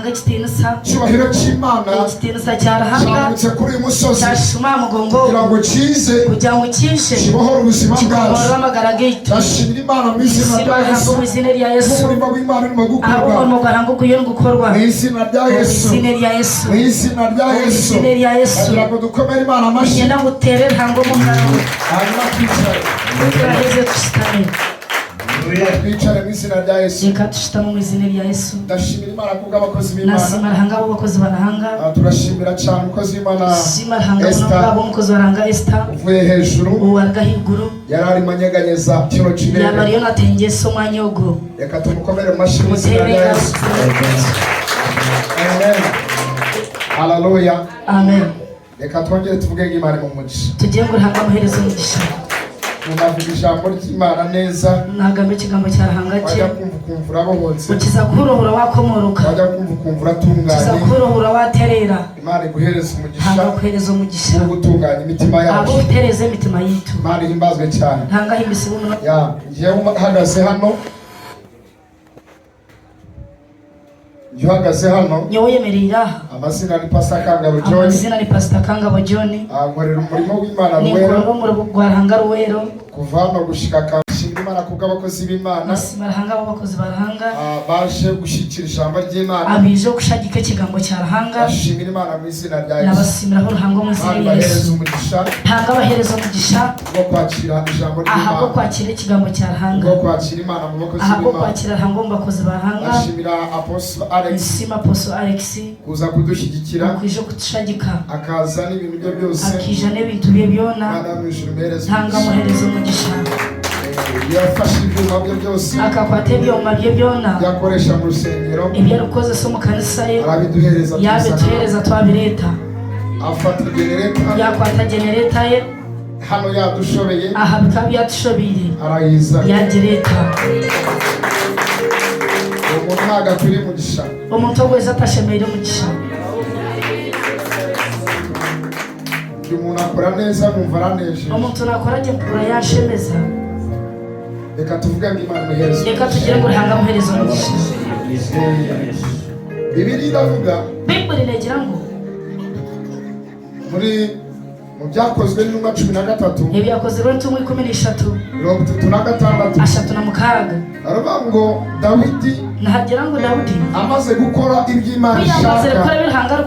hanga kitinisa cyubahiro cy'Imana kitinisa cyarahanga cyambutse kuri umusozi cyashuma mugongo kugira ngo kize kugira ngo kishe kibohora ubuzima bwacu amagara gitu ndashimira Imana mu izina rya Yesu mu izina rya Yesu umurimo w'Imana urimo gukorwa abo mugaranga kuyo gukorwa mu izina rya Yesu mu izina rya Yesu mu izina rya Yesu mu izina rya Yesu kugira ngo dukomere Imana amashyi ngenda gutere ntango mu ngaro hanyuma twicare turaheze tushitane twicare mu izina rya Yesu reka tushitane mu izina rya Yesu ndashimira Imana kubw'abakozi b'Imana nasimara hanga abo bakozi barahanga turashimira cyane umukozi w'Imana simara hanga abo umukozi baranga Esther uvuye hejuru uwarga higuru yari arimo anyeganyeza kino kirere yabariyo natengeye so mwanyogo reka tumukomere mu mashyi mu izina rya Yesu amen haleluya amen reka twongere tuvuge ngo Imana mu mugisha tugiye ngo hanga muherezo umugisha munavuga ijambo ry'Imana neza nagambe ikigambo cyarahanga cye wajya kumva urabohotse ukiza kurohura wakomoroka wajya kumva uratunganye ukiza kurohura waterera Imana iguhereza umugisha hanga kuhereza umugisha wo gutunganya imitima yacu abo utereze imitima yitu Imana ihimbazwe cyane hanga himbise umuntu ngiye uhagaze hano nyowe yemerera amazina ni Pastor Kangabo John amazina ni Pastor Kangabo John nkorera umurimo w'Imana ruwero mu rwahanga ruwero kuva hano gushika kanshimira Imana kubw'abakozi b'Imana nasimarahanga abakozi barahanga baje gushyikira ijambo ry'Imana abijo gushagika ikigambo cyarahanga ashimira Imana mu izina rya Yesu nabasimiraho ruhango mu izina rya Yesu hanga bahereza umugisha wo kwakira ijambo ry'Imana aha kwakira ikigambo cyarahanga wo kwakira Imana mu bakozi b'Imana aha kwakira hango mu bakozi barahanga ashimira Apostle Alex Sima Apostle Alex kuza kudushyigikira kwije kutushagika akaza n'ibintu bye byose akija n'ibintu bye byona hanga muhereza umugisha yafashe ibyuma bye byose akakwata ibyuma bye byona yakoresha mu rusengero ibyo yakoze so mu kanisa ye arabiduhereza yabituhereza twabireta afata generator yakwata generator ye hano yadushobeye aha bikaba yadushobeye arayiza yagereta umuntu ntago akwiriye umugisha umuntu wese atashemeye umugisha umuntu akora neza numva araneje umuntu nakora agiye kugura yashemeza reka tuvuge ngo Imana imuhereze reka tugire ngo hanga muhereza umugisha Bibiliya iravuga Bibiliya iragira ngo muri mu byakozwe n'intumwa 13 ibyakozwe n'intumwa 13 36 ashatu na mukaga aravuga ngo Dawidi nahagira ngo Dawidi amaze gukora iby'Imana ishaka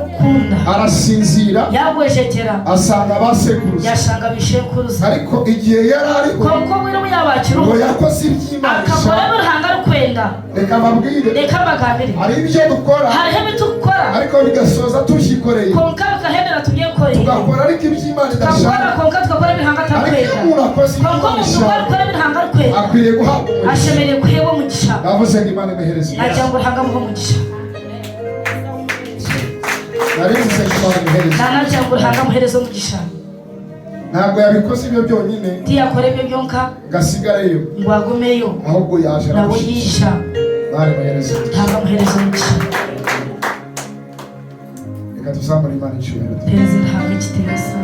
arasinzira yagwejekera asanga basekuruza yashanga bishekuruza ariko igihe yari ari ko wiro yabakira ngo yakoze iby'Imana akakora bihanga rukwenda reka mabwire reka bagambire ari ibyo dukora hari ibyo dukora ariko bigasoza tushikoreye konka kahedera tugiyekoreye tugakora ariko iby'Imana idashaka konka tukakora bihanga takwenda umuntu akoze iby'Imana bihanga rukwenda akwiriye guhabwa umugisha ashemereye kuhewa umugisha bavuze ngo Imana imuhereze najyango hanga mu umugisha narivuze ngo Imana imuhereze najyango hanga muhereza umugisha ntabwo yabikoze ibyo byonyine tiyakore ibyo byonka gasigareyo ngo agumeyo ahubwo yaje nawe yisha Imana imuhereze hanga muhereza umugisha reka tuzamure Imana icyubahiro perezida hanga ikitesa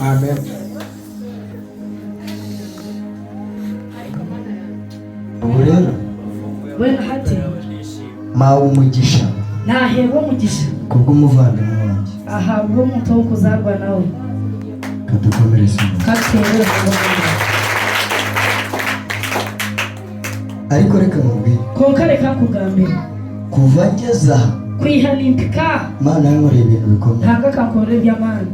amen ubu rero wena hati mawe umugisha nahewe umugisha kubw'umuvandimwe wanjye ahabwa umuntu wo kuzarwa nawe kadukomereze katere ariko reka mubwire konka reka kugambira kuva ngeze aha kwihanimpika Imana yankoreye ibintu bikomeye hanga kakore by'amani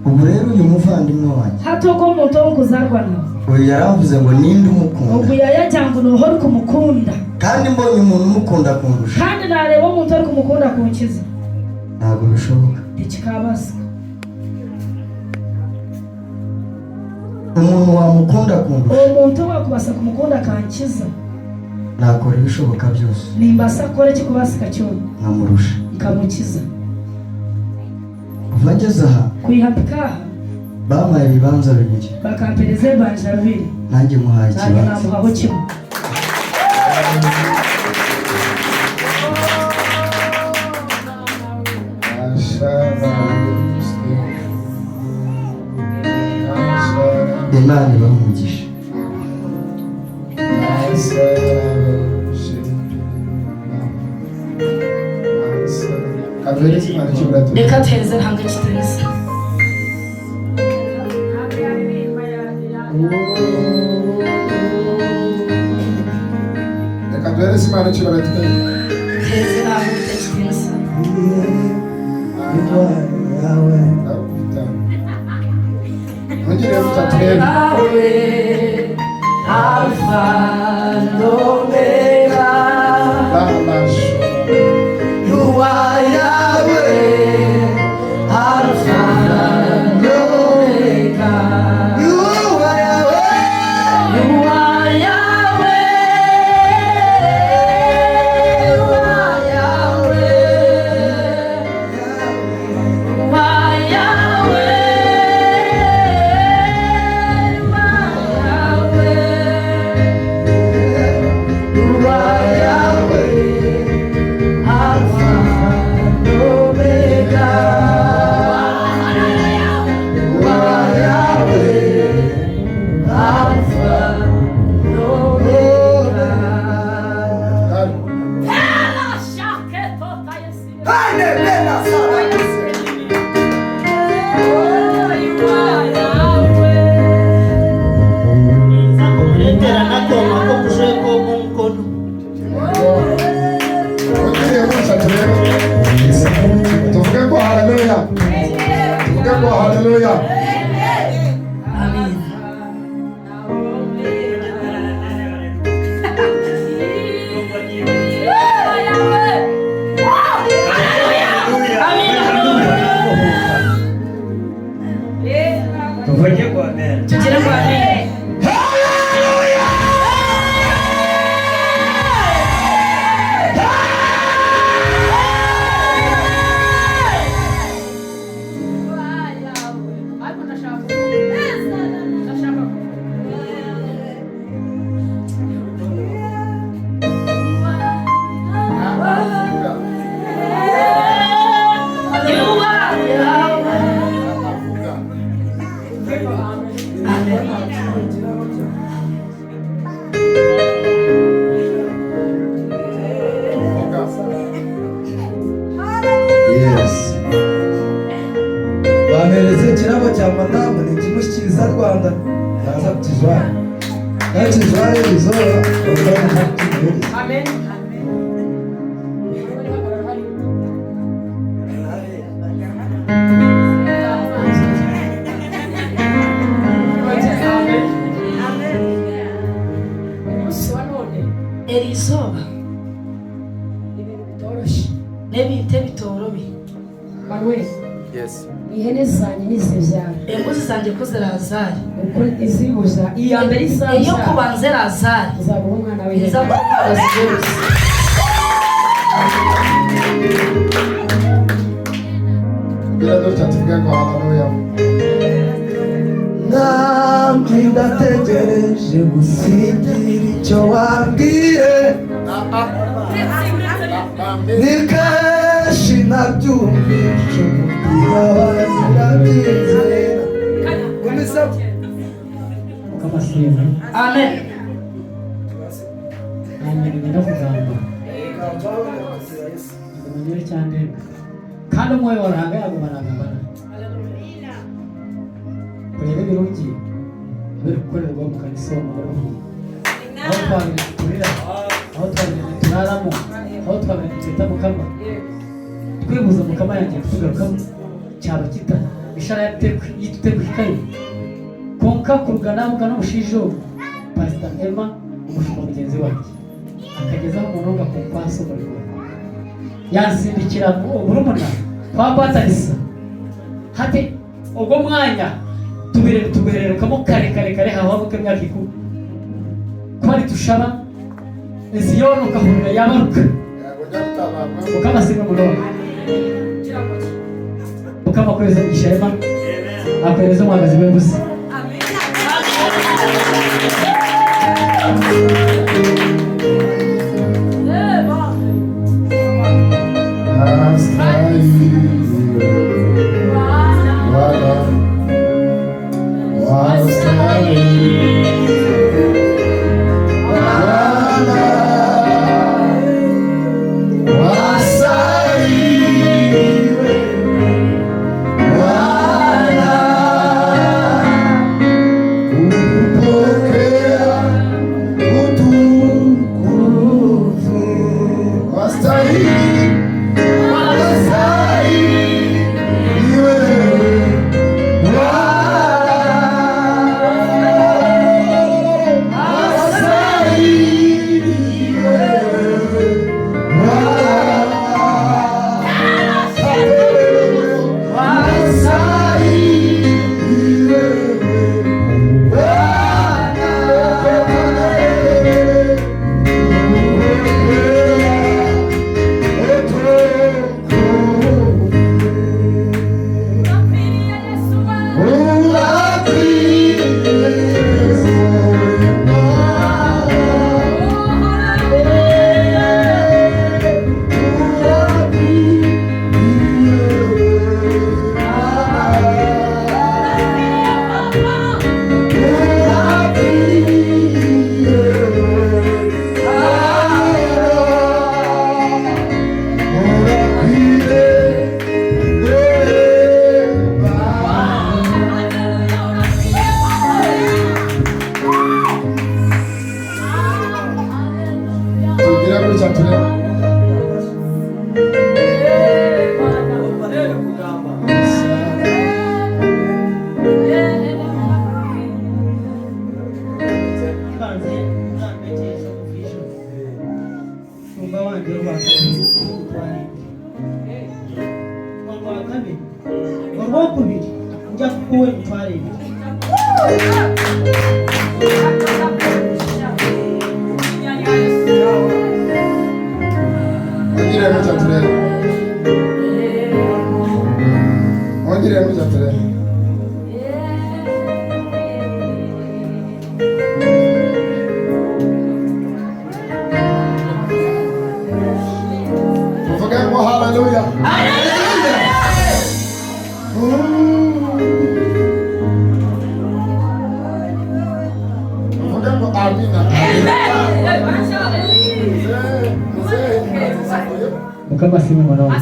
ubu rero uyu muvandimwe wanjye hatoko umuntu wo kuzarwa nawe uyu yaravuze ngo ninde umukunda ubwo yayajyanga uruhore kumukunda kandi mbonye umuntu umukunda kundusha kandi nareba umuntu ari kumukunda kunkiza ntabwo bishoboka ikikabasa umuntu wamukunda kundusha uwo muntu wakubasa kumukunda kankiza nakora ibishoboka byose nimbasa akore kikubasika cyone nkamurusha ikamukiza kuva ngeze aha kwihapika bampaye ibibanza bibiri bakampereze banje babiri nanjye muhaye nanjye ikibanza namuhaho kimwe Imana ibahe umugisha reka teze ntabwo kiteze reka duhereze Imana icyubahiro teze ntabwo kiteze ntugire mutaturebe Alpha and Omega, you are Yahweh, Alpha and Omega, you are Yahweh, you are Yahweh, you are Yahweh, you are Yahweh. Hallelujah. Amen. Tugere kwa Amen. bamereze kirabo cya madamu ni kimushyikiriza Rwanda yaza kutizwara yakizwara bizora amen. Erizoba n'ebinte bitorobi Manuel. Yes. Ihene zanjye n'izibyara. Embuzi zanjye ko zirazari. Uko izibuza iya mbere izaza. Iyo kubanze razari. Uzabuha umwana w'ihene. Uzabuha umwana w'ihene. Biradutse tuvuge ngo haleluya. Namwe ndategereje gusingira icyo wambwiye ni kenshi nabyumvishe umupira wanjye ndabizera gumiza Ukamasiba. Amen. Nanjye ngenda kugamba. Umunye cyane. Kandi umwoyo waranga yagumarangabana. Kureba ibirungi biri gukorerwa mu kanisa w'amahoro. Aho twabiri turira, aho twabiri turaramo, aho twabiri twita mukama. Twibuza mukama yanjye kutugarukamo cyaba kita ishara yituteka ikaye. Konka kurugana mugana mushijo Pastor Emma umushumba mugenzi wanjye. Akagezaho umuntu ngo akompaso muri we. Yansindikira urumuna kwa Patarisa. Hati ubwo mwanya tubererukamo kare hawaho kemyaka ikuru kwari tushaba Ziyoni ukahurira yabaruka ukabasinga murongo ukamakweza mishema apereza mwagazi w'ebuzi Wow. cha tureba. Hallelujah. Mukama simu mwanangu.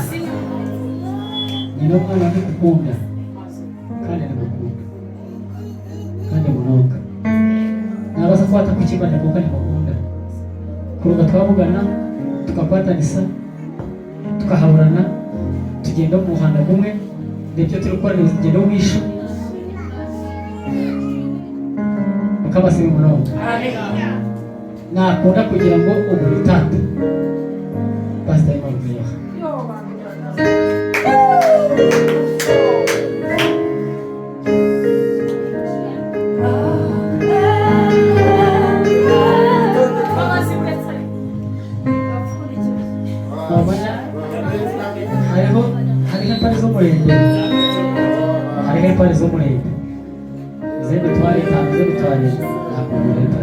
Nina mwana nakukunda. Kandi nakukunda. Kandi munoka. Nabasa kwata kuchimba ndakoka nakukunda. Kuruga twavugana tukakwatanisa tukahaburana tugenda mu muhanda gumwe ndetse turi gukora urugendo rw'ishu. Mukama simu mwanangu. Nakunda kugira ngo ubu bitatu. Basta imana kuyaha. Hariho pale zo murembe zebe twari tanze bitwari nakumureta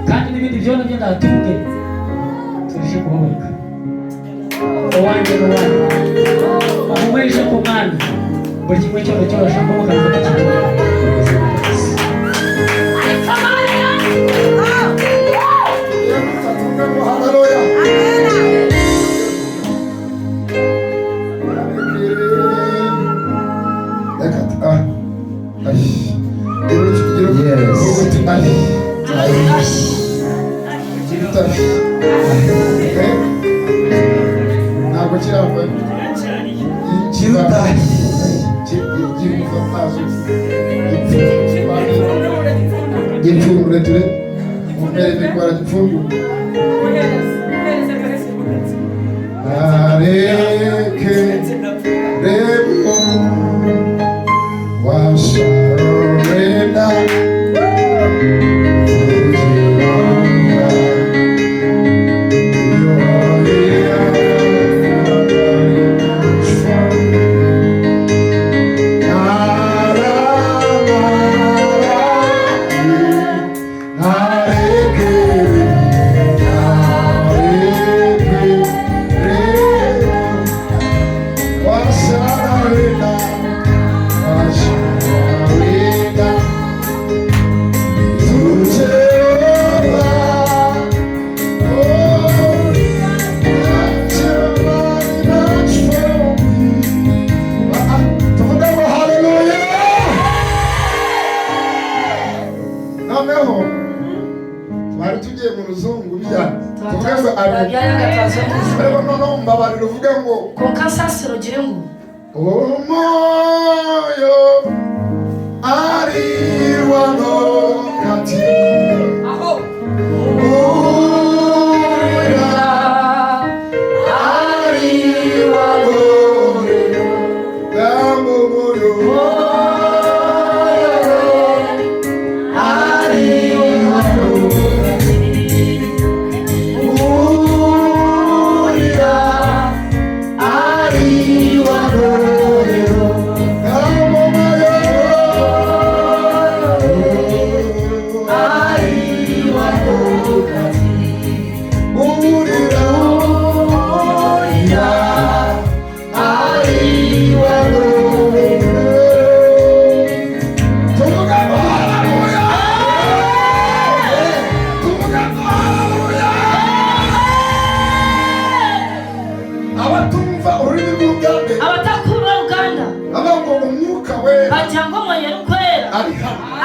kandi n'ibindi byona byo ndatunge turije kuboneka owanjye umweje ku mwana buri kimwe cyose cyashaka mu kazi k'ikindi. Ntabwo kirava gipfungure ture umere kwara gipfungure areke rebo washarenda Omoyo ariwano kati aho oya ariwano gambo moyo ariwano oya ariwano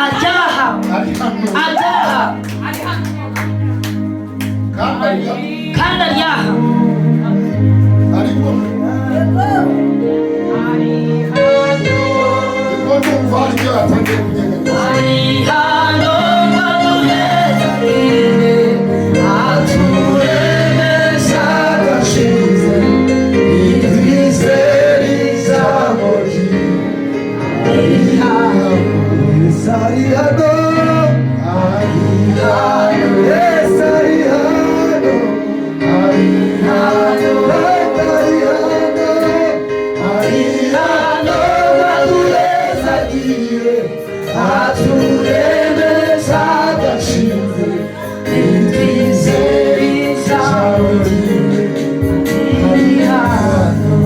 Ajaha adaha kandi aryaha ariko ndumva aribyo yatangiye kunyeganyeza ari hano aturemesha agashize itwizere ijambo rye ari hano Yesu ari hano ari hano Yesu ari hano ari hano ari hano ari hano atureza agiye aturemesha agashize itwizere ijambo rye ari hano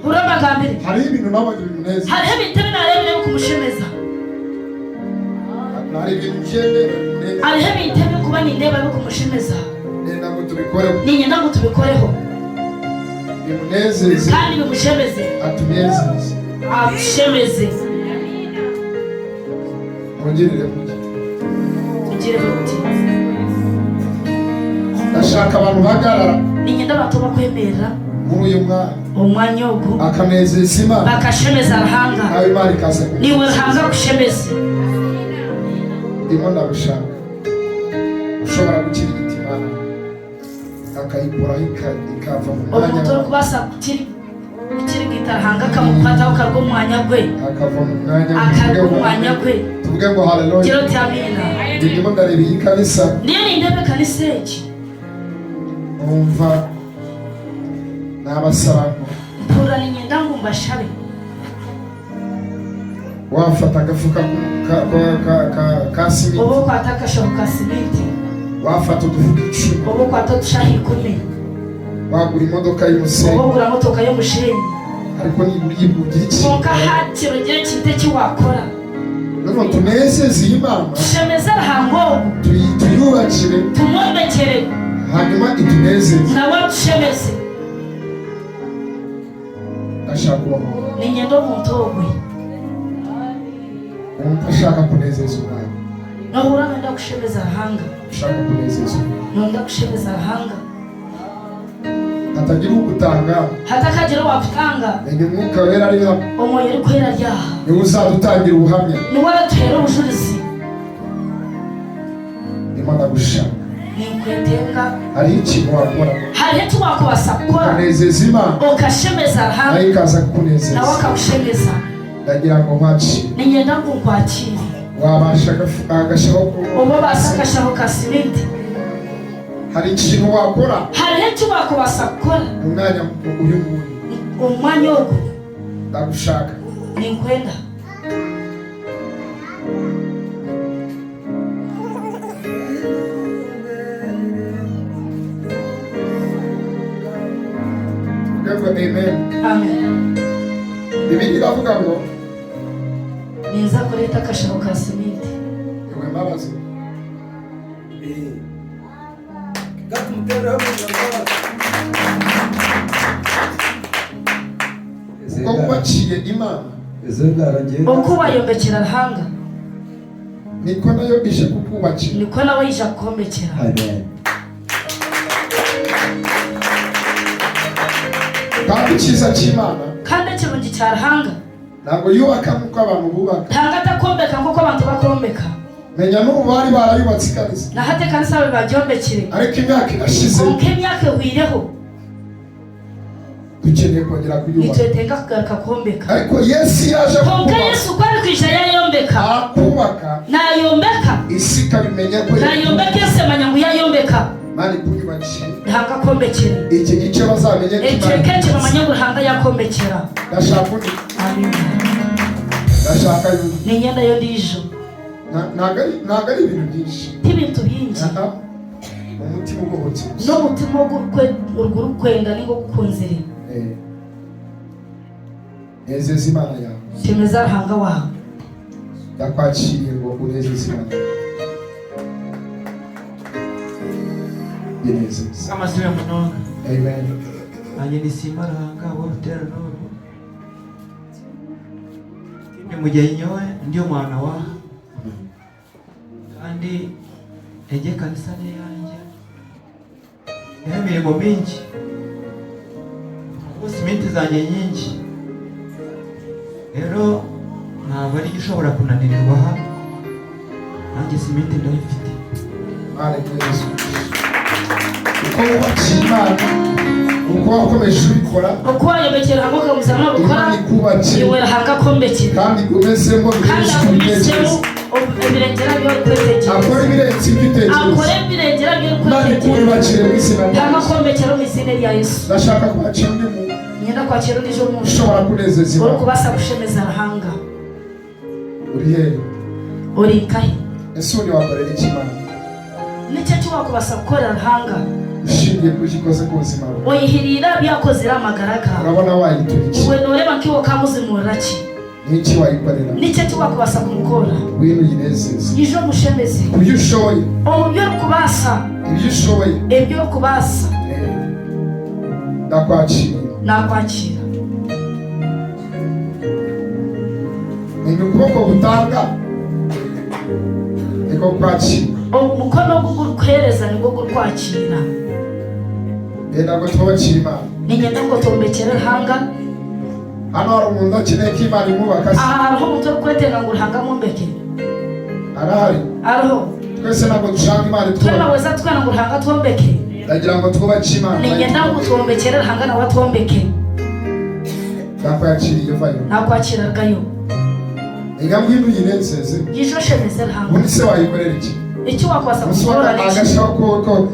urabagambire hariho ibintu nabonye bimunezeza hariho ibintu binaremye kumushemeza hari ibintu byende bimunezeza hariho ibintu byo kuba nindeba byo kumushemeza nenda ngo tubikoreho ninyenda ngo tubikoreho bimunezeze kandi bimushemeze atunezeze ashemeze mungirire muke tugire uti ndashaka abantu bahagarara ninyenda abantu bakwemerera muri uyu mwanya umwanya wo akanezeza Imana bakashemeza arahanga nawe Imana ikaze niwe hanga gushemeze ndimo ndagushaka ushobora gukira igiti Imana akayikuraho ikava mu mwanya umuntu uri kubasa kiri gitarahanga kamufataho karwo mwanya gwe akava mu mwanya akarwo mwanya gwe tuvuge ngo haleluya kiro cyamina ndimo ndareba iyi kanisa ndiye nindebe kanisa iki umva n'abasaba ngo mpura ninyenda ngo mbashabe wafata agafuka ka simiti ubu kwataka shoka simiti wafata udufuka 10 ubu kwataka shahi 10 wagura imodoka y'umusenyi ubu gura motoka yo mushenyi ariko nibura ugira iki konka hatiro gihe kite ki wakora none tunezeze Imana shemeza rahango tuyubakire tumwomekere hanyuma itunezeze nawe tushemeze ashaka umuntu ninyendo muntogwe ashaka kunezeza Imana nahura nenda kushemeza rahanga ashaka kunezeza nenda kushemeza rahanga hatagira ugutanga hatakagira wakutanga ni umwuka wera ari hano omoyo ari kwera ryaha niwe uzadutangira ubuhamya niwe aratera ubujurizi ndimo ndagushaka ninkwetenga hari ikintu wakora hariho icyo wakubasa gukora ukanezeza Imana ukashemeza rahanga nayo ikaza kukunezeza nawe akagushemeza ndagira ngo nkwakire ninyenda ngo nkwakire wabasha agashaho ubu basa agashaho ka simiti hari ikintu wakora hariho icyo wakubasa gukora umwanya uyu nguyu umwanya wo ndagushaka ninkwenda ngo amen amen Bibiliya iravuga ngo niza kureta akashaho ka simiti yewe mbabazi ko waciye Imana uko wayombekera rahanga niko nayo ije kukubakira niko nawe yija kukombekera kandi icyiza cy'Imana kandi ikirungi cya rahanga ntabwo yubaka nk'uko abantu bubaka ntanga atakombeka nk'uko abantu bakombeka menya n'ubu bari barayubatse ikanisa na hate kanisa bawe bagyombekere ariko imyaka irashize konka imyaka ihwireho dukeneye kongera kuyubaka nitwetenga kugaruka kombeka ariko Yesu yaje konka kubaka Yesu uko ari kwija yayombeka akubaka nayombeka isi ikabimenya ko nayombeka yose manya ngo yayombeka mani kuyubakira ntanga kombekera iki gice bazamenye icyo kenshi bamanya ngo rahanga yakombekera ndashaka undi amen ndashaka yundi ni imyenda yo ndijo ntabwo ari ibintu byinshi n'ibintu byinshi umutima ugobotse n'umutima urwo urukwenda ningo gukunzire nezeza Imana yawe shemeza rahanga wawe ndakwakiriye ngo unezeze Imana yenezeza. Kama siwe mnonga. Amen. Anye nisimara hanga wotera nuru. Ni mujyanyoe ndio mwana wa. Kandi eje kanisa yanje. Imirimo mingi. Simenti zanye nyinshi. Rero ntabwo ari gishobora kunanirirwa hano. Nanjye simenti ndayifite. Haleluya. Uko wubakira uko wakomeje ubikora uko wayobekera hamwe ukamuzana gukora iwera hagakombekera kandi umesemo bitekerezo ibirengera byo kwetekera akora ibirenze ibitekerezo akora ibirengera byo kwetekera bakire mu izina rya hagakombekera mu izina rya Yesu. Ndashaka kwakira undi muntu nyenda kwakira undi jo muntu ushobora kunezeza Imana uri kubasa gushemeza rahanga uri he uri kai ese uri wakorera iki Imana nicyo cyubakubasa gukorera rahanga ushingiye ku gikoze ku buzima bwawe oyihirira byakoze ramagaraka urabona wayituriki iwe noreba kiwo kamuzimura ki n'iki wayikorera nicyo cyubakubasa kumukora wino yinezeza ijo mushemeze ibyo ushoboye byo kubasa ibyo ushoboye ibyo kubasa ndakwakira nakwakira ni ukuboko gutanga niko kwakira umukono w'uguhereza nibwo gukwakira ntabwo twabakira Imana ni ngenda ngo tombekere hanga hano hari umuntu akeneye ko Imana imwubaka hariho umuntu uri kwetega ngo urihanga mumbeke arahari ariho twese ntabwo dushaka Imana twena weza twena ngo urihanga twombeke ndagira ngo twubake Imana ni ngenda ngo tombekere hanga nawe twombeke ndakwakiriye vayo nakwakira gayo ega ngwino yinezeze yishoshemeze hanga ubundi se wayikorera iki icyo wakwasa gukora ni agashaho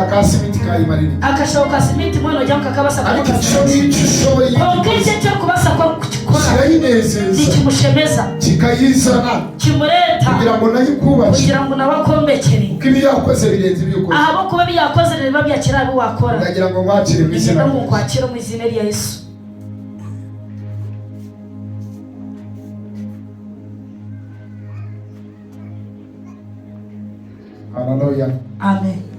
ka simiti kayimarira akashaho ka simiti mwana ujya mukakabasa ariko icyo ushoboye ubwishye cyo kubasa ko gukora kirayinezeza nikimushemeza kikayizana kimureta kugira ngo nayo ikubake kugira ngo nawe akombekere kuko ibi yakoze birenze ibyo ukora ahabo kuba byakoze reba byakira abo wakora ndagira ngo mwakire mu izina mu kwakira mu izina rya Yesu. Haleluya. Amen.